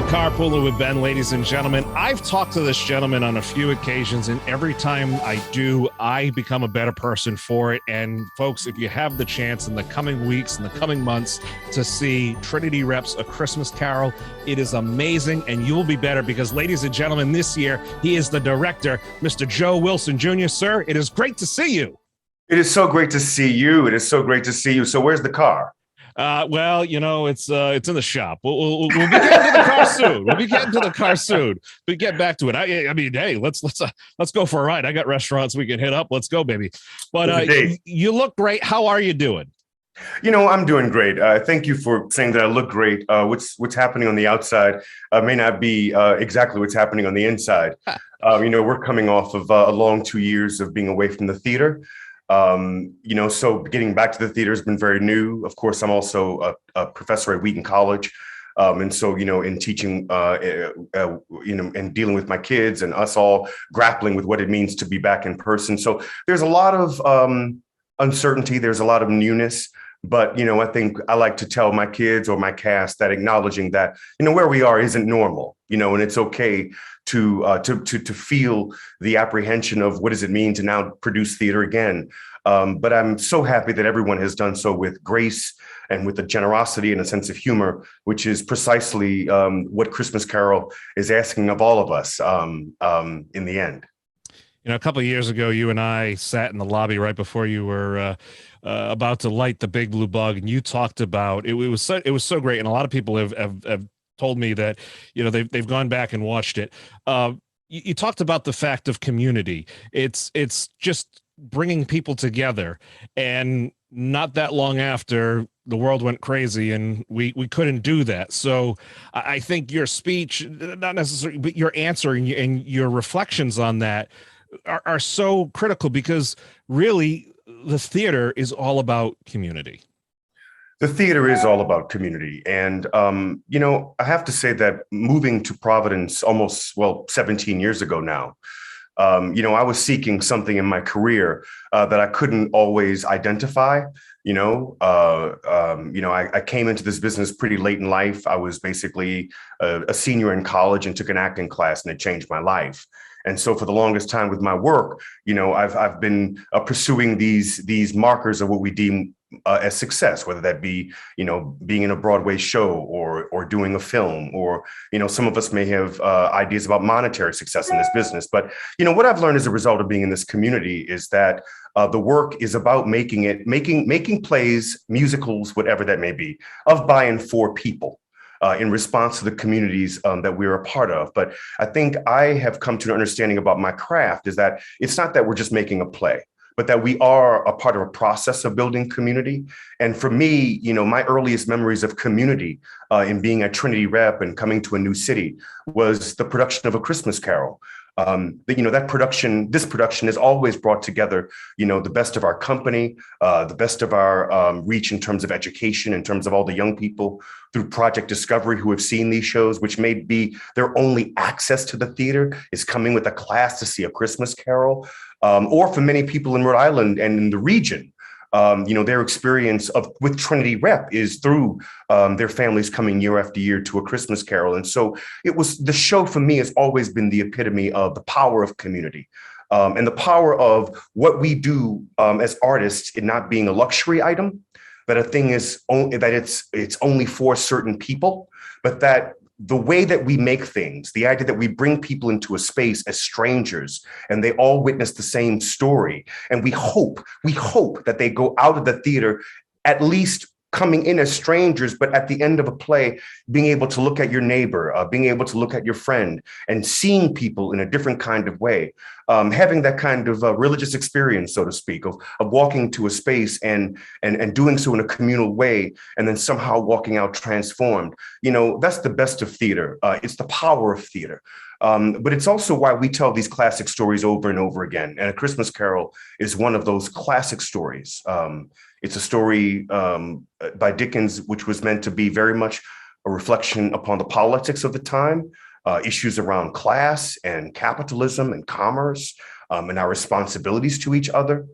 Carpooler with Ben, ladies and gentlemen. I've talked to this gentleman on a few occasions, and every time I do, I become a better person for it. And folks, if you have the chance in the coming weeks and the coming months to see Trinity Rep's A Christmas Carol, it is amazing, and you will be better because, ladies and gentlemen, this year, he is the director, Mr. Joe Wilson Jr. Sir, it is great to see you. It is so great to see you. It is so great to see you. So where's the car? Well, you know, it's in the shop. We'll be getting to the car soon. We'll be getting to the car soon. We get back to it. I mean, hey, let's go for a ride. I got restaurants we can hit up. Let's go, baby. But you look great. How are you doing? You know, I'm doing great. Thank you for saying that I look great. What's happening on the outside may not be exactly what's happening on the inside. You know, we're coming off of a long 2 years of being away from the theater. You know, so getting back to the theater has been very new. Of course, I'm also a professor at Wheaton College. And so, you know, in teaching, you know, and dealing with my kids and us all grappling with what it means to be back in person. So there's a lot of uncertainty. There's a lot of newness. But, you know, I think I like to tell my kids or my cast that acknowledging that, you know, where we are isn't normal, you know, and it's OK to feel the apprehension of what does it mean to now produce theater again. But I'm so happy that everyone has done so with grace and with a generosity and a sense of humor, which is precisely what Christmas Carol is asking of all of us in the end. You know, a couple of years ago, you and I sat in the lobby right before you were about to light the big blue bug, and you talked about it. It was so great, and a lot of people have told me that, you know, they've gone back and watched it. You talked about the fact of community. It's just bringing people together, and not that long after, the world went crazy and we couldn't do that. So I think your speech, not necessarily, but your answer and your reflections on that are so critical, because really the theater is all about community. The theater is all about community. And, you know, I have to say that moving to Providence almost, 17 years ago now, you know, I was seeking something in my career that I couldn't always identify. You know, I came into this business pretty late in life. I was basically a senior in college and took an acting class, and it changed my life. And so for the longest time with my work, you know, I've been pursuing these markers of what we deem as success, whether that be, you know, being in a Broadway show or doing a film, or, you know, some of us may have ideas about monetary success in this business. But, you know, what I've learned as a result of being in this community is that the work is about making plays, musicals, whatever that may be, of, by, and for people. In response to the communities that we're a part of. But I think I have come to an understanding about my craft is that it's not that we're just making a play, but that we are a part of a process of building community. And for me, you know, my earliest memories of community in being at Trinity Rep and coming to a new city was the production of A Christmas Carol. You know, this production has always brought together, you know, the best of our company, the best of our reach in terms of education, in terms of all the young people through Project Discovery who have seen these shows, which may be their only access to the theater is coming with a class to see A Christmas Carol, or for many people in Rhode Island and in the region. You know, their experience with Trinity Rep is through their families coming year after year to A Christmas Carol. And so the show for me has always been the epitome of the power of community and the power of what we do as artists, in not being a luxury item, that a thing is that it's only for certain people, but that the way that we make things, the idea that we bring people into a space as strangers and they all witness the same story. And we hope that they go out of the theater at least coming in as strangers, but at the end of a play, being able to look at your neighbor, being able to look at your friend and seeing people in a different kind of way, having that kind of religious experience, so to speak, of walking to a space and doing so in a communal way, and then somehow walking out transformed. You know, that's the best of theater. It's the power of theater. But it's also why we tell these classic stories over and over again. And A Christmas Carol is one of those classic stories. It's a story by Dickens, which was meant to be very much a reflection upon the politics of the time, issues around class and capitalism and commerce, and our responsibilities to each other.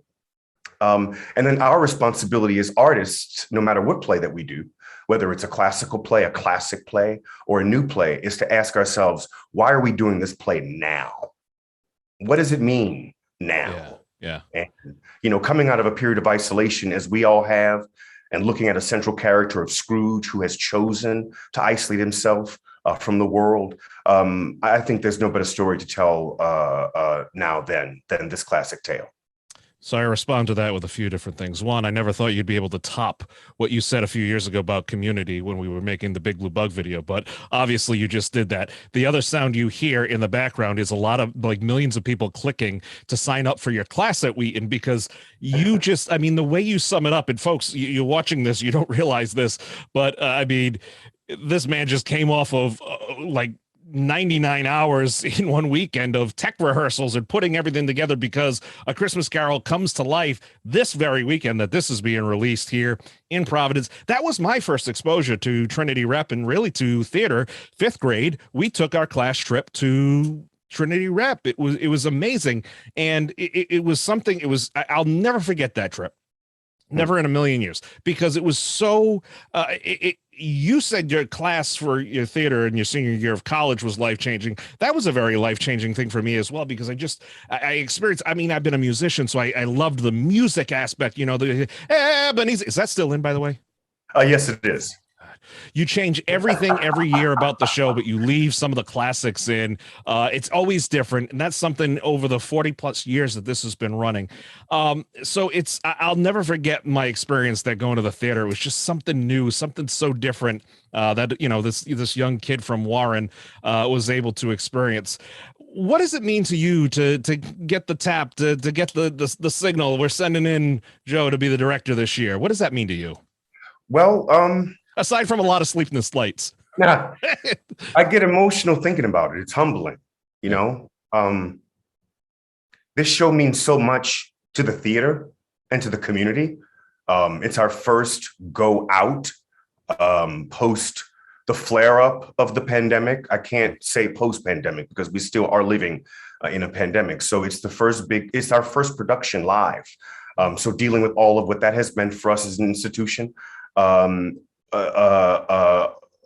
And then our responsibility as artists, no matter what play that we do, whether it's a classical play, a classic play, or a new play, is to ask ourselves, why are we doing this play now? What does it mean Yeah. now? Yeah. And, coming out of a period of isolation, as we all have, and looking at a central character of Scrooge who has chosen to isolate himself from the world, I think there's no better story to tell now than this classic tale. So I respond to that with a few different things. One, I never thought you'd be able to top what you said a few years ago about community when we were making the Big Blue Bug video, but obviously you just did that. The other sound you hear in the background is a lot of like millions of people clicking to sign up for your class at Wheaton, because you just, I mean, the way you sum it up, and folks, you're watching this, you don't realize this, but I mean, this man just came off of like 99 hours in one weekend of tech rehearsals and putting everything together, because A Christmas Carol comes to life this very weekend that this is being released here in Providence. That was my first exposure to Trinity Rep and really to theater. Fifth grade, we took our class trip to Trinity Rep. It was amazing. And it was something, I'll never forget that trip. Never in a million years, because it was so, you said your class for your theater in your senior year of college was life-changing. That was a very life-changing thing for me as well, because I experienced, I mean, I've been a musician, so I loved the music aspect, the Ebenezer. Is that still in, by the way? Yes, it is. You change everything every year about the show, but you leave some of the classics in. It's always different, and that's something over the 40 plus years that this has been running. So I'll never forget my experience that going to the theater. It was just something new, something so different that this young kid from Warren was able to experience. What does it mean to you to get the tap, to get the signal? We're sending in Joe to be the director this year. What does that mean to you? Well, aside from a lot of sleepless nights. I get emotional thinking about it. It's humbling, you know. This show means so much to the theater and to the community. It's our first go out post the flare up of the pandemic. I can't say post pandemic because we still are living in a pandemic. So it's our first production live. So dealing with all of what that has meant for us as an institution.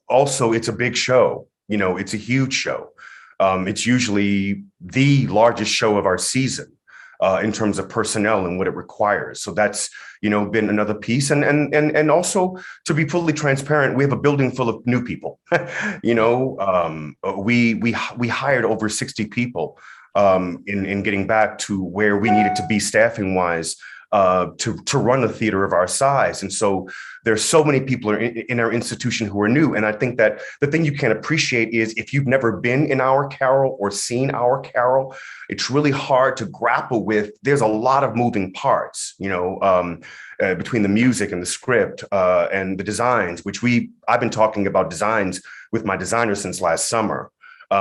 Also, it's a big show. It's a huge show. It's usually the largest show of our season in terms of personnel and what it requires. So that's, been another piece. And also, to be fully transparent, we have a building full of new people. We hired over 60 people in getting back to where we needed to be staffing wise to run a theater of our size. And so there's so many people in our institution who are new. And I think that the thing you can appreciate is if you've never been in our carol or seen our carol, it's really hard to grapple with. There's a lot of moving parts, between the music and the script and the designs, which I've been talking about designs with my designer since last summer.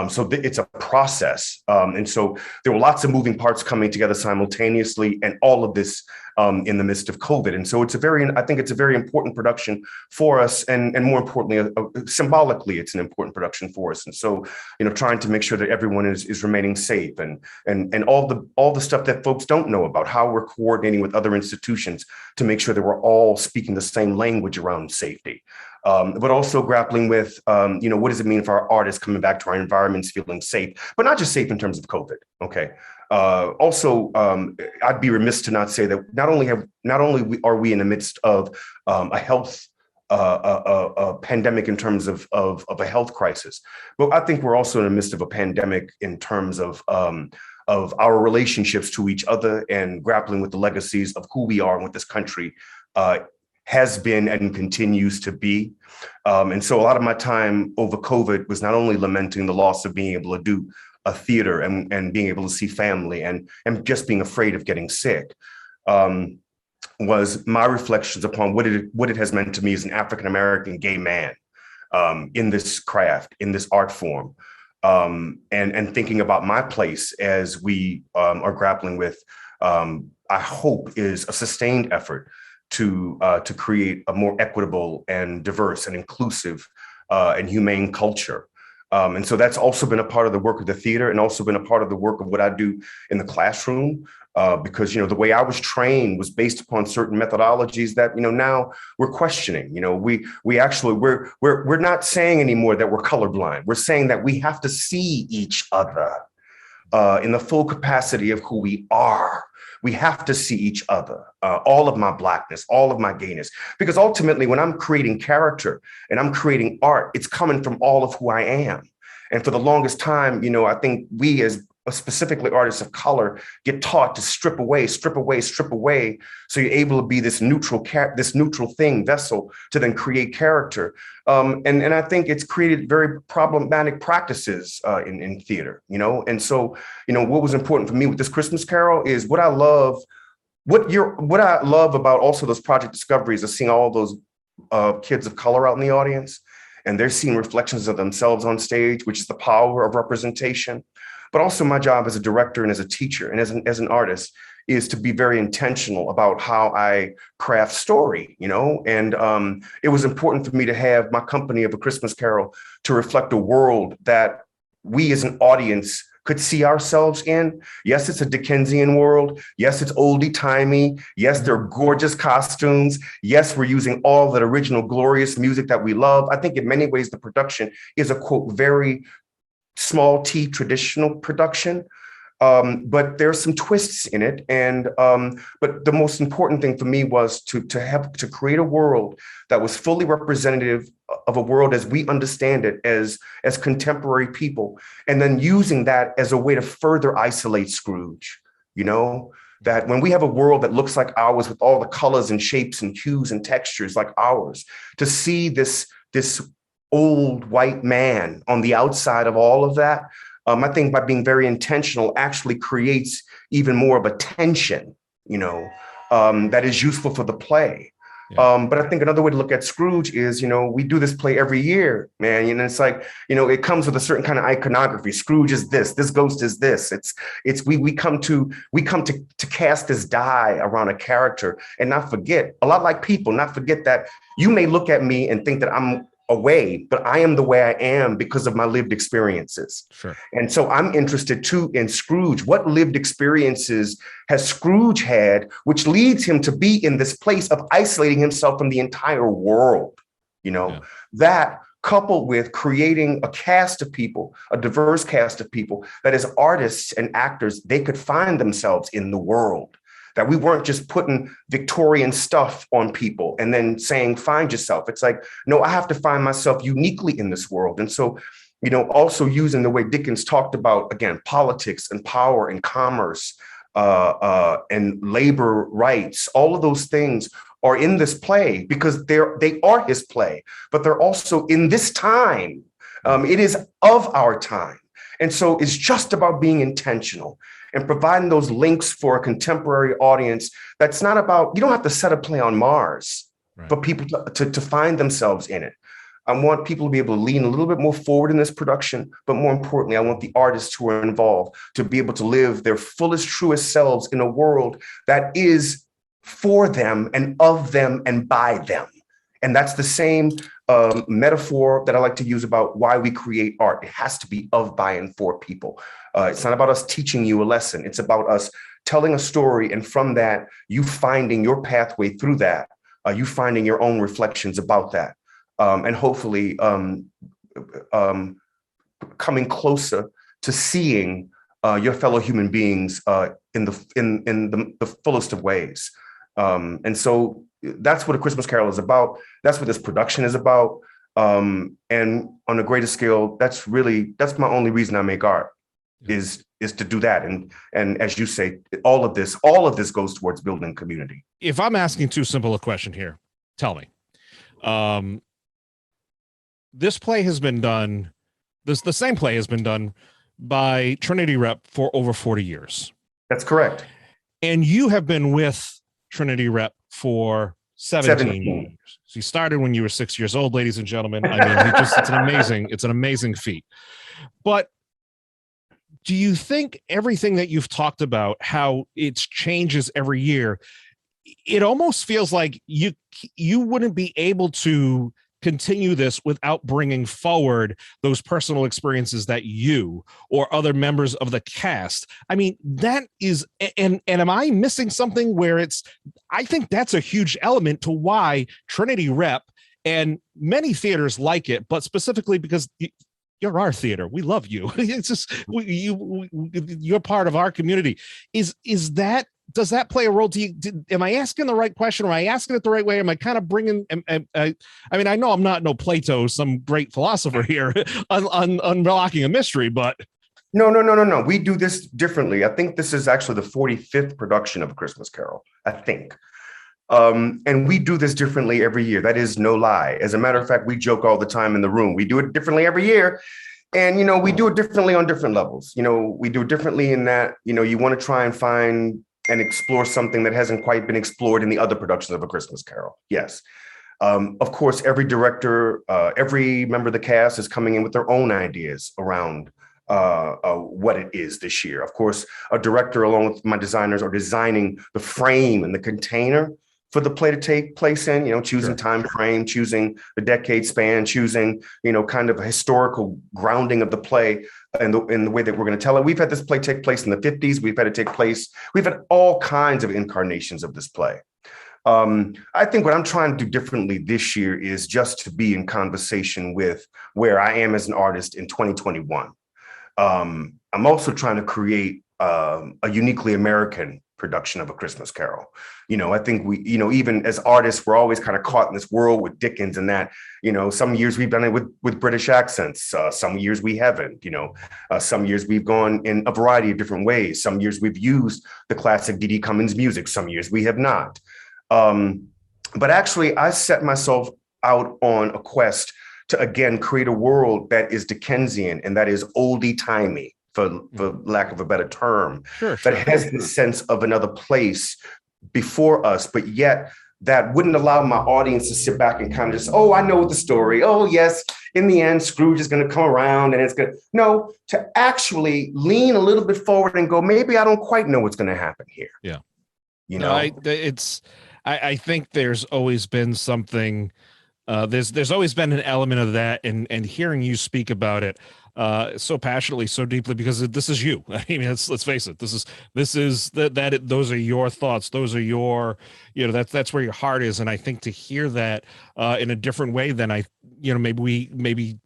So it's a process. And so there were lots of moving parts coming together simultaneously, and all of this in the midst of COVID. And so I think it's a very important production for us. And more importantly, symbolically, it's an important production for us. And so, trying to make sure that everyone is remaining safe and all the stuff that folks don't know about, how we're coordinating with other institutions to make sure that we're all speaking the same language around safety. But also grappling with, what does it mean for our artists coming back to our environments feeling safe, but not just safe in terms of COVID. Okay. Also, I'd be remiss to not say that not only are we in the midst of a health a pandemic in terms of a health crisis, but I think we're also in the midst of a pandemic in terms of our relationships to each other and grappling with the legacies of who we are and what this country has been and continues to be. And so a lot of my time over COVID was not only lamenting the loss of being able to do a theater and being able to see family and just being afraid of getting sick, was my reflections upon what it has meant to me as an African-American gay man in this craft, in this art form, and thinking about my place as we are grappling with, I hope is a sustained effort to create a more equitable and diverse and inclusive and humane culture. And so that's also been a part of the work of the theater and also been a part of the work of what I do in the classroom. because, the way I was trained was based upon certain methodologies that, now we're questioning. We're not saying anymore that we're colorblind. We're saying that we have to see each other in the full capacity of who we are. We have to see each other, all of my Blackness, all of my gayness, because ultimately when I'm creating character and I'm creating art, it's coming from all of who I am. And for the longest time, I think we as specifically artists of color get taught to strip away. So you're able to be this neutral thing, vessel, to then create character. And I think it's created very problematic practices in theater, And so, what was important for me with this Christmas Carol is what I love about also those project discoveries is seeing all those kids of color out in the audience, and they're seeing reflections of themselves on stage, which is the power of representation. But also my job as a director and as a teacher and as an artist is to be very intentional about how I craft story, and it was important for me to have my company of A Christmas Carol to reflect a world that we as an audience could see ourselves in. Yes, it's a Dickensian world. Yes, it's oldie-timey. Yes, they're gorgeous costumes. Yes, we're using all that original glorious music that we love. I think in many ways, the production is a, quote, very small T traditional production, but there's some twists in it. And but the most important thing for me was to create a world that was fully representative of a world as we understand it as contemporary people, and then using that as a way to further isolate Scrooge. That when we have a world that looks like ours with all the colors and shapes and hues and textures like ours, to see this old white man on the outside of all of that, I think by being very intentional actually creates even more of a tension, that is useful for the play. Yeah. But I think another way to look at Scrooge is, we do this play every year, man. It's like, it comes with a certain kind of iconography. Scrooge is this ghost is this. We come to cast this die around a character and not forget, a lot like people, not forget that you may look at me and think that I'm away, but I am the way I am because of my lived experiences. Sure. And so I'm interested too in Scrooge. What lived experiences has Scrooge had, which leads him to be in this place of isolating himself from the entire world? That coupled with creating a cast of people, a diverse cast of people that as artists and actors, they could find themselves in the world. That we weren't just putting Victorian stuff on people and then saying, find yourself. It's like, no, I have to find myself uniquely in this world. And so, also using the way Dickens talked about, again, politics and power and commerce and labor rights, all of those things are in this play because they are his play, but they're also in this time. It is of our time. And so it's just about being intentional and providing those links for a contemporary audience. That's not about, you don't have to set a play on Mars, right, for people to find themselves in it. I want people to be able to lean a little bit more forward in this production, but more importantly, I want the artists who are involved to be able to live their fullest, truest selves in a world that is for them and of them and by them. And that's the same metaphor that I like to use about why we create art. It has to be of, by, and for people. It's not about us teaching you a lesson. It's about us telling a story, and from that, you finding your pathway through that, you finding your own reflections about that, and hopefully coming closer to seeing your fellow human beings in the fullest of ways. And so that's what A Christmas Carol is about. That's what this production is about. And on a greater scale, that's my only reason I make art, is to do that. And as you say, all of this goes towards building community. If I'm asking too simple a question here, tell me. This play has been done, the same play has been done by Trinity Rep for over 40 years. That's correct. And you have been with Trinity Rep for 17 years. So you started when you were 6 years old, ladies and gentlemen. I mean, it's an amazing feat. But do you think everything that you've talked about, how it changes every year, it almost feels like you wouldn't be able to continue this without bringing forward those personal experiences that you or other members of the cast? I mean, that is, and am I missing something where I think that's a huge element to why Trinity Rep and many theaters like it, but specifically because you're our theater. We love you. It's just you're part of our community. Does that play a role? Am I asking the right question? Am I asking it the right way? Am I kind of bringing? I mean, I know I'm not no Plato, some great philosopher here on unlocking a mystery, but no. We do this differently. I think this is actually the 45th production of A Christmas Carol. I think. And we do this differently every year. That is no lie. As a matter of fact, we joke all the time in the room. We do it differently every year. And, we do it differently on different levels. We do it differently in that, you want to try and find and explore something that hasn't quite been explored in the other productions of A Christmas Carol. Yes. Of course, every director, every member of the cast is coming in with their own ideas around what it is this year. Of course, a director, along with my designers, are designing the frame and the container for the play to take place in, choosing Sure. time frame, choosing the decade span, choosing, kind of a historical grounding of the play and in the way that we're going to tell it. We've had this play take place in the 50s. We've had all kinds of incarnations of this play. I think what I'm trying to do differently this year is just to be in conversation with where I am as an artist in 2021. I'm also trying to create a uniquely American production of A Christmas Carol. I think we, even as artists, we're always kind of caught in this world with Dickens and that, some years we've done it with British accents. Some years we haven't, some years we've gone in a variety of different ways. Some years we've used the classic D.D. Cummings music. Some years we have not. But actually, I set myself out on a quest to, again, create a world that is Dickensian and that is oldie-timey, for lack of a better term, that has this sense of another place before us, but yet that wouldn't allow my audience to sit back and kind of just, oh, I know the story. Oh, yes, in the end, Scrooge is going to come around and it's good. No, to actually lean a little bit forward and go, maybe I don't quite know what's going to happen here. Yeah. I think there's always been something. There's always been an element of that, and hearing you speak about it so passionately, so deeply, because this is you. I mean, let's face it. This is those are your thoughts. Those are your, that's where your heart is. And I think to hear that in a different way than maybe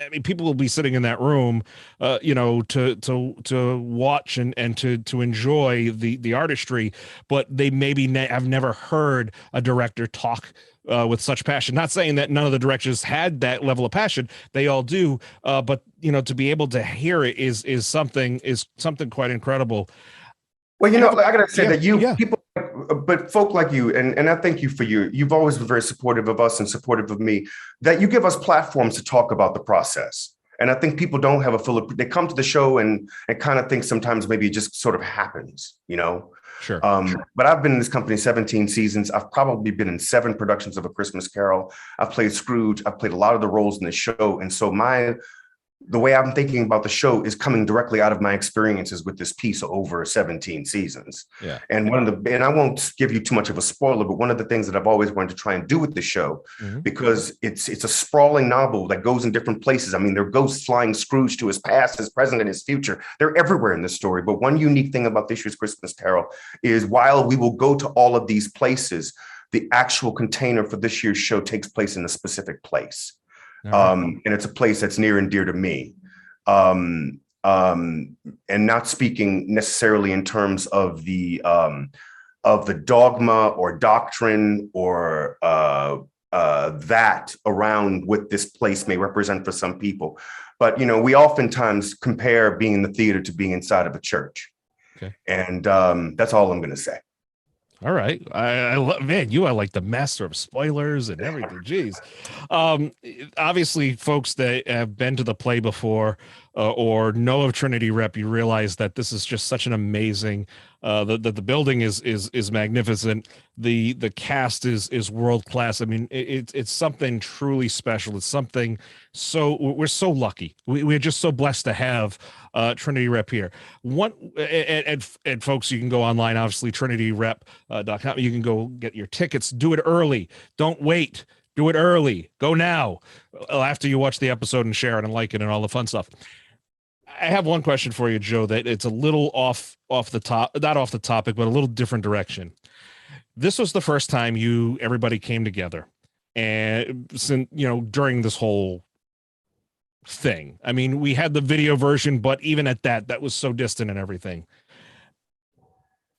I mean, people will be sitting in that room, to watch and to enjoy the artistry, but they maybe have never heard a director talk with such passion. Not saying that none of the directors had that level of passion; they all do. But to be able to hear it is something quite incredible. Well, I gotta say that people, but folk like you, and I thank you for you've always been very supportive of us and supportive of me, that you give us platforms to talk about the process. And I think people don't have they come to the show and kind of think sometimes maybe it just sort of happens, Sure. But I've been in this company 17 seasons. I've probably been in 7 productions of A Christmas Carol. I've played Scrooge. I've played a lot of the roles in the show. And so the way I'm thinking about the show is coming directly out of my experiences with this piece over 17 seasons. Yeah. And and I won't give you too much of a spoiler, but one of the things that I've always wanted to try and do with the show, because it's a sprawling novel that goes in different places. I mean, there are ghosts flying Scrooge to his past, his present, and his future. They're everywhere in this story. But one unique thing about this year's Christmas Carol is while we will go to all of these places, the actual container for this year's show takes place in a specific place. And it's a place that's near and dear to me. And not speaking necessarily in terms of the dogma or doctrine or that around what this place may represent for some people. But, we oftentimes compare being in the theater to being inside of a church. Okay. And that's all I'm going to say. All right. I love, man, you are like the master of spoilers and everything. Jeez. Obviously, folks that have been to the play before or know of Trinity Rep, you realize that this is just such an amazing, the building is magnificent. The cast is world-class. I mean, it's something truly special. It's something we're so lucky. We're just so blessed to have Trinity Rep here. And folks, you can go online, obviously, trinityrep.com. You can go get your tickets. Do it early. Don't wait. Do it early. Go now. After you watch the episode and share it and like it and all the fun stuff. I have one question for you, Joe, that it's a little off the top, not off the topic, but a little different direction. This was the first time everybody came together, and since, during this whole thing. I mean, we had the video version, but even at that was so distant and everything.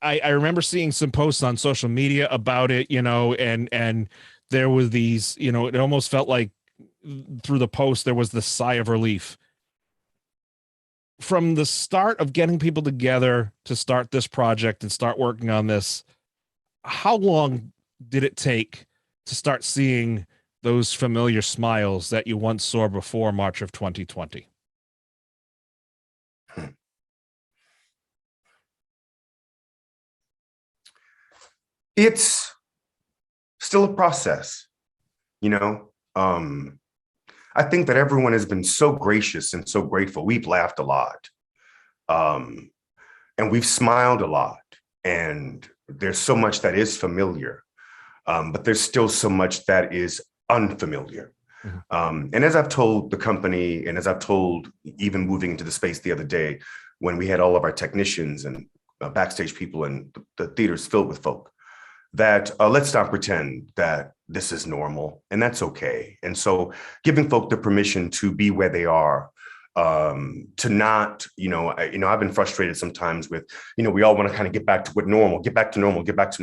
I remember seeing some posts on social media about it, and there was these, it almost felt like through the post there was this sigh of relief. From the start of getting people together to start this project and start working on this, how long did it take to start seeing those familiar smiles that you once saw before March of 2020? It's still a process, I think that everyone has been so gracious and so grateful. We've laughed a lot, and we've smiled a lot, and there's so much that is familiar, but there's still so much that is unfamiliar. And as I've told the company, and as I've told even moving into the space the other day, when we had all of our technicians and backstage people and the theaters filled with folk, that let's not pretend that this is normal, and that's okay. And so giving folk the permission to be where they are, to not, I've been frustrated sometimes with, we all want to kind of get back to normal, get back to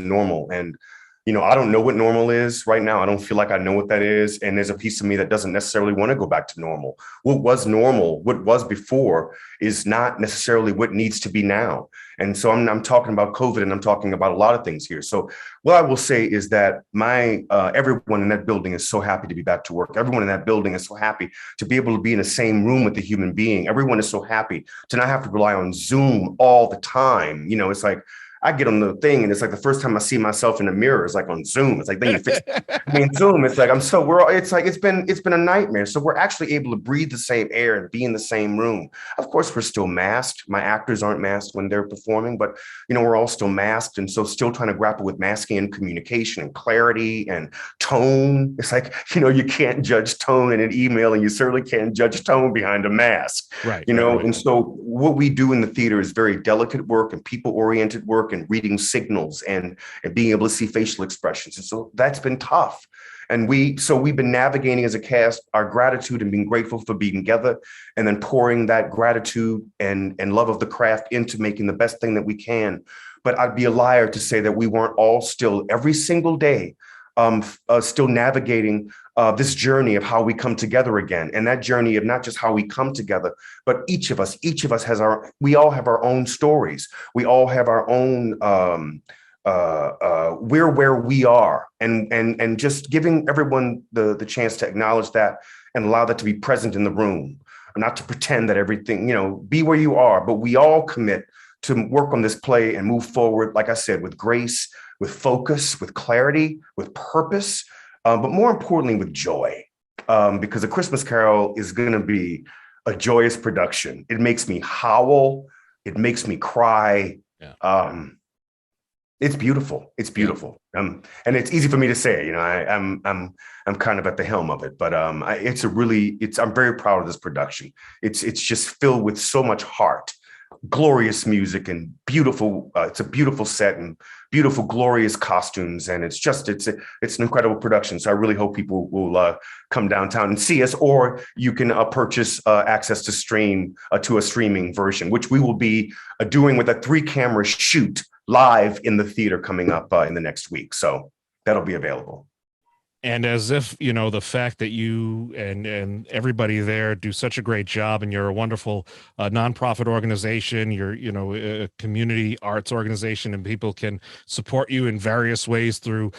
normal. And, I don't know what normal is right now. I don't feel like I know what that is. And there's a piece of me that doesn't necessarily want to go back to normal. What was normal, what was before, is not necessarily what needs to be now. And so I'm talking about COVID, and I'm talking about a lot of things here. So what I will say is that everyone in that building is so happy to be back to work. Everyone in that building is so happy to be able to be in the same room with a human being. Everyone is so happy to not have to rely on Zoom all the time. It's like, I get on the thing, and it's like the first time I see myself in the mirror is like on Zoom. It's like, then you fix Zoom. It's like, it's been a nightmare. So we're actually able to breathe the same air and be in the same room. Of course, we're still masked. My actors aren't masked when they're performing, but we're all still masked. And so still trying to grapple with masking and communication and clarity and tone. It's like, you can't judge tone in an email, and you certainly can't judge tone behind a mask. Right. And so what we do in the theater is very delicate work and people-oriented work, and reading signals and being able to see facial expressions. And so that's been tough. And we've been navigating as a cast our gratitude and being grateful for being together, and then pouring that gratitude and love of the craft into making the best thing that we can. But I'd be a liar to say that we weren't all still every single day still navigating this journey of how we come together again. And that journey of not just how we come together, but each of us we all have our own stories. We all have our own, we're where we are, and just giving everyone the chance to acknowledge that and allow that to be present in the room, not to pretend that everything, be where you are, but we all commit to work on this play and move forward, like I said, with grace, with focus, with clarity, with purpose, but more importantly, with joy, because A Christmas Carol is going to be a joyous production. It makes me howl. It makes me cry. Yeah. It's beautiful. It's beautiful. And it's easy for me to say, I'm kind of at the helm of it, but I'm very proud of this production. It's just filled with so much heart, glorious music, and beautiful. It's a beautiful set and beautiful, glorious costumes, and it's an incredible production. So I really hope people will come downtown and see us, or you can purchase access to stream to a streaming version, which we will be doing with a 3-camera shoot live in the theater coming up in the next week. So that'll be available. And as if, the fact that you and everybody there do such a great job, and you're a wonderful nonprofit organization, you're, a community arts organization, and people can support you in various ways through,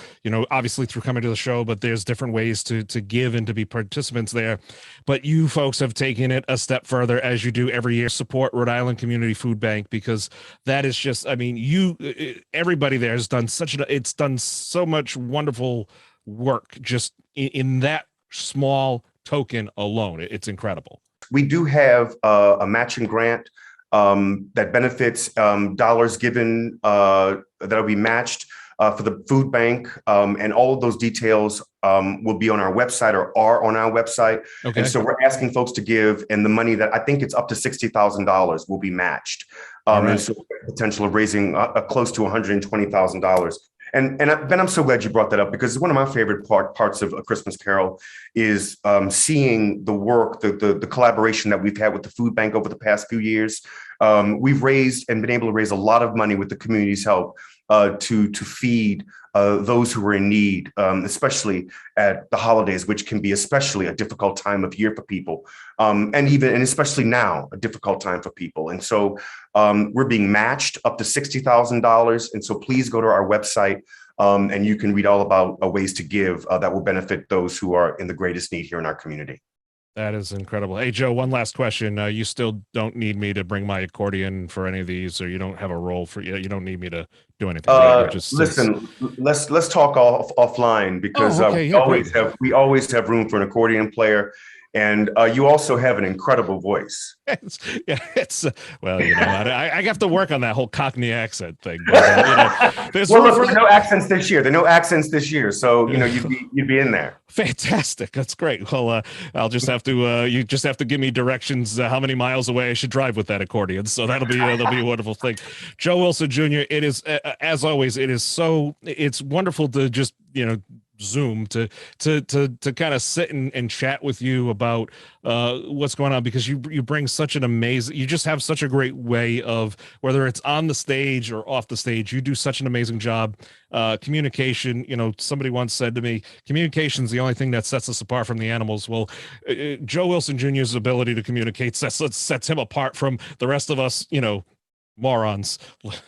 obviously through coming to the show, but there's different ways to give and to be participants there. But you folks have taken it a step further, as you do every year. Support Rhode Island Community Food Bank, because that is just, everybody there has done it's done so much wonderful work just in that small token alone. It's incredible. We do have a matching grant that benefits dollars given that'll be matched for the food bank. And all of those details will be on our website or are on our website. Okay. And so we're asking folks to give, and the money that I think it's up to $60,000 will be matched. Right. And so potential of raising close to $120,000. And Ben, I'm so glad you brought that up, because one of my favorite parts of A Christmas Carol is seeing the work, the collaboration that we've had with the food bank over the past few years. We've raised and been able to raise a lot of money with the community's help to feed those who are in need, especially at the holidays, which can be especially a difficult time of year for people, and especially now, a difficult time for people. And so we're being matched up to $60,000. And so please go to our website, and you can read all about ways to give that will benefit those who are in the greatest need here in our community. That is incredible. Hey, Joe, one last question. You still don't need me to bring my accordion for any of these, or you don't have a role for you don't need me to do anything. Right? Listen, let's talk offline, because we always have room for an accordion player. And you also have an incredible voice. Well, I have to work on that whole Cockney accent thing. But, there are no accents this year. There are no accents this year, so you'd be in there. Fantastic. That's great. Well, I'll just have to you just have to give me directions how many miles away I should drive with that accordion. So that'll be a wonderful thing. Joe Wilson Jr., it is as always, it's wonderful to just Zoom to kind of sit and chat with you about what's going on, because you bring such you just have such a great way of, whether it's on the stage or off the stage, you do such an amazing job. Communication, somebody once said to me, communication is the only thing that sets us apart from the animals. Well, Joe Wilson Jr.'s ability to communicate sets him apart from the rest of us, morons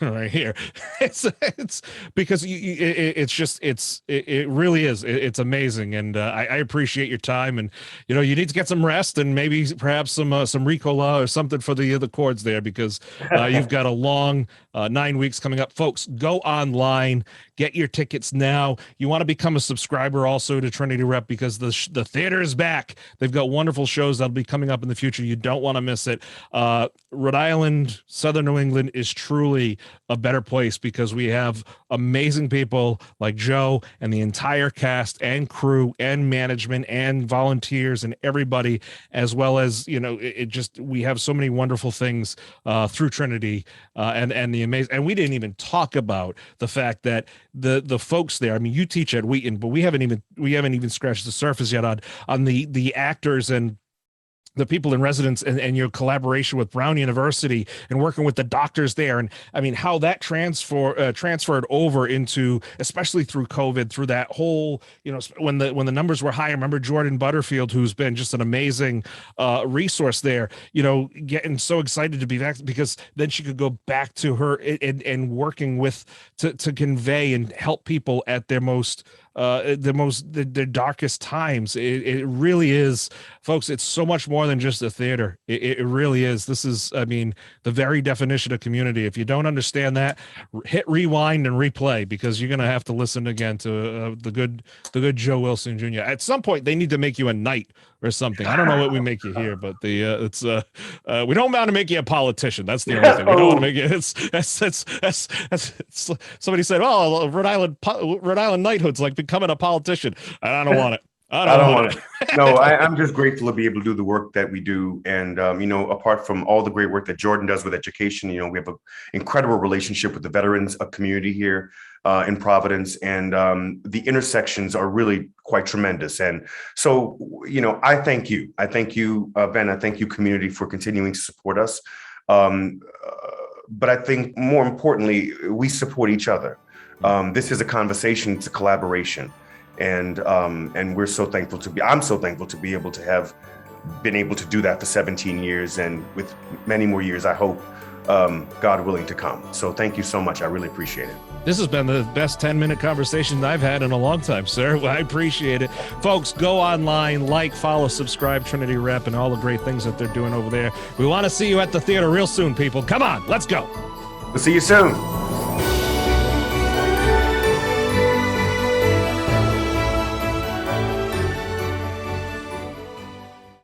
right here. It's because it really is. It's amazing. And I appreciate your time, and you need to get some rest, and maybe perhaps some Ricola or something for the chords there, because you've got a long 9 weeks coming up. Folks, go online, get your tickets now. You want to become a subscriber also to Trinity Rep, because the theater is back. They've got wonderful shows that'll be coming up in the future. You don't want to miss it. Rhode Island, Southern New England is truly a better place, because we have amazing people like Joe and the entire cast and crew and management and volunteers and everybody, as well as we have so many wonderful things through Trinity and the amazing. And we didn't even talk about the fact that the folks there. I mean, you teach at Wheaton, but we haven't even scratched the surface yet on the actors and the people in residence, and your collaboration with Brown University and working with the doctors there. And I mean, how that transferred over into, especially through COVID, through that whole, when the numbers were high. I remember Jordan Butterfield, who's been just an amazing resource there, getting so excited to be back, because then she could go back to her and working with to convey and help people at their the darkest times. It really is, folks. It's so much more than just a theater. It really is. This is, the very definition of community. If you don't understand that, hit rewind and replay, because you're going to have to listen again to the good Joe Wilson Jr. At some point, they need to make you a knight or something. I don't know what we make you here, but we don't want to make you a politician. That's the only thing. We don't want to make you. That's somebody said, oh, Rhode Island knighthood's like becoming a politician. I don't want it. I don't want it. No, I'm just grateful to be able to do the work that we do. And, apart from all the great work that Jordan does with education, we have an incredible relationship with the veterans community here in Providence. And the intersections are really quite tremendous. And so, I thank you. I thank you, Ben. I thank you, community, for continuing to support us. But I think more importantly, we support each other. This is a conversation. It's a collaboration. And we're so thankful I'm so thankful to be able to have been able to do that for 17 years, and with many more years, I hope, God willing, to come. So thank you so much. I really appreciate it. This has been the best 10-minute conversation I've had in a long time, sir. I appreciate it. Folks, go online, follow, subscribe, Trinity Rep, and all the great things that they're doing over there. We want to see you at the theater real soon, people. Come on, let's go. We'll see you soon.